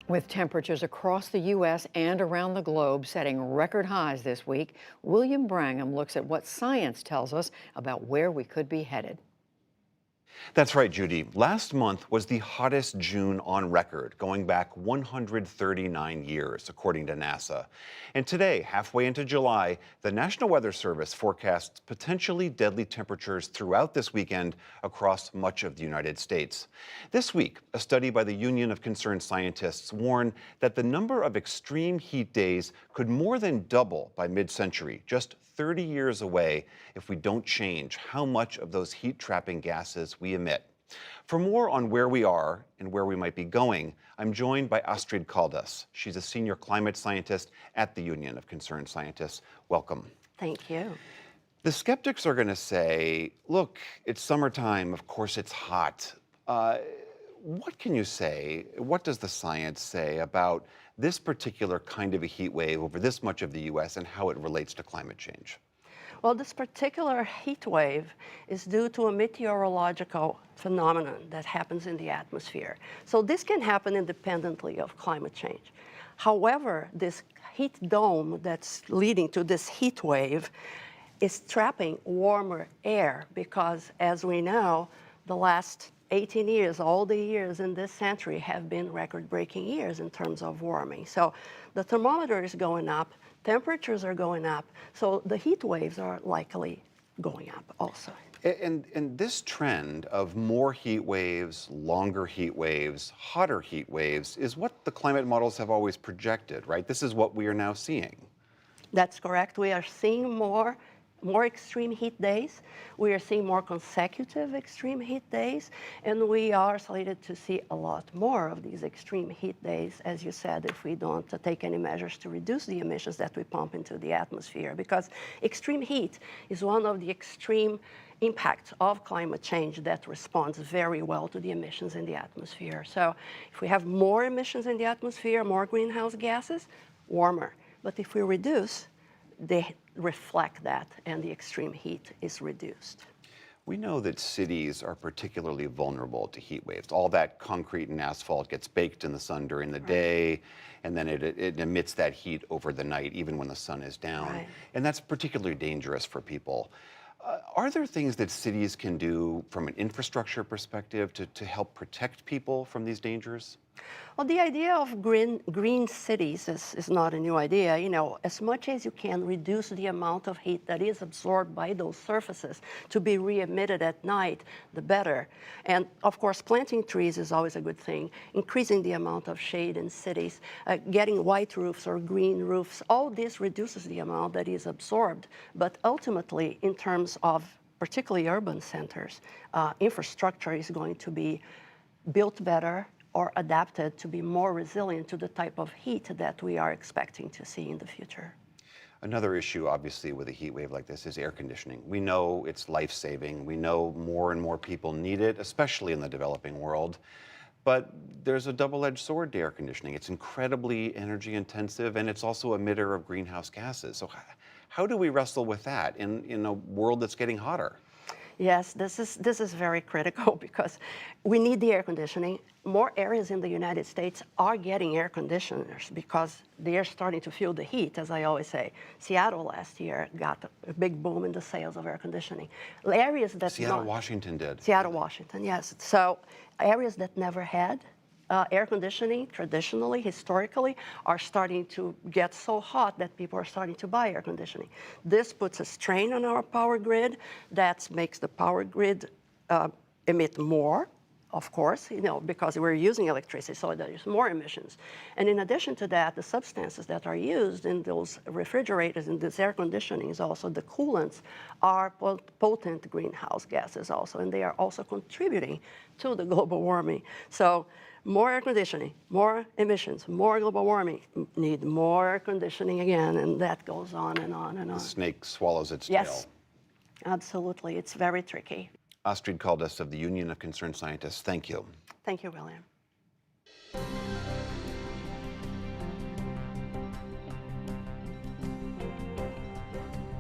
With temperatures across the U.S. and around the globe setting record highs this week, William Brangham looks at what science tells us about where we could be headed. That's right, Judy. Last month was the hottest June on record, going back 139 years, according to NASA. And today, halfway into July, the National Weather Service forecasts potentially deadly temperatures throughout this weekend across much of the United States. This week, a study by the Union of Concerned Scientists warned that the number of extreme heat days could more than double by mid-century, just 30 years away, if we don't change how much of those heat-trapping gases we emit. For more on where we are and where we might be going, I'm joined by Astrid Caldas. She's a senior climate scientist at the Union of Concerned Scientists. Welcome. Thank you. The skeptics are going to say, look, it's summertime, of course it's hot. What can you say, what does the science say about this particular kind of a heat wave over this much of the U.S. and how it relates to climate change? Well, this particular heat wave is due to a meteorological phenomenon that happens in the atmosphere. So this can happen independently of climate change. However, this heat dome that's leading to this heat wave is trapping warmer air because, as we know, the last 18 years, all the years in this century have been record-breaking years in terms of warming. So the thermometer is going up, temperatures are going up, so the heat waves are likely going up also. And this trend of more heat waves, longer heat waves, hotter heat waves is what the climate models have always projected, right? This is what we are now seeing. That's correct. We are seeing more extreme heat days. We are seeing more consecutive extreme heat days, and we are slated to see a lot more of these extreme heat days, as you said, if we don't take any measures to reduce the emissions that we pump into the atmosphere, because extreme heat is one of the extreme impacts of climate change that responds very well to the emissions in the atmosphere. So if we have more emissions in the atmosphere, more greenhouse gases, warmer. But if we reduce, they reflect that, and the extreme heat is reduced. We know that cities are particularly vulnerable to heat waves. All that concrete and asphalt gets baked in the sun during the day, and then it emits that heat over the night, even when the sun is down. Right. And that's particularly dangerous for people. Are there things that cities can do from an infrastructure perspective to help protect people from these dangers? Well, the idea of green cities is not a new idea. You know, as much as you can reduce the amount of heat that is absorbed by those surfaces to be re-emitted at night, the better. And of course, planting trees is always a good thing. Increasing the amount of shade in cities, getting white roofs or green roofs, all this reduces the amount that is absorbed. But ultimately, in terms of particularly urban centers, infrastructure is going to be built better or adapted to be more resilient to the type of heat that we are expecting to see in the future. Another issue, obviously, with a heat wave like this is air conditioning. We know it's life-saving. We know more and more people need it, especially in the developing world. But there's a double-edged sword to air conditioning. It's incredibly energy-intensive, and it's also an emitter of greenhouse gases. So how do we wrestle with that in a world that's getting hotter? Yes, this is very critical because we need the air conditioning. More areas in the United States are getting air conditioners because they are starting to feel the heat, as I always say. Seattle last year got a big boom in the sales of air conditioning. Areas that Seattle, Washington did. Seattle, Washington, yes. So areas that never had air conditioning, traditionally, historically, are starting to get so hot that people are starting to buy air conditioning. This puts a strain on our power grid. That makes the power grid emit more, of course, you know, because we're using electricity, so there's more emissions. And in addition to that, the substances that are used in those refrigerators and this air conditioning is also the coolants are potent greenhouse gases also, and they are also contributing to the global warming. So more air conditioning, more emissions, more global warming, need more air conditioning again, and that goes on and on and on. The snake swallows its tail. Yes, absolutely. It's very tricky. Astrid Caldas of the Union of Concerned Scientists, thank you. Thank you, William.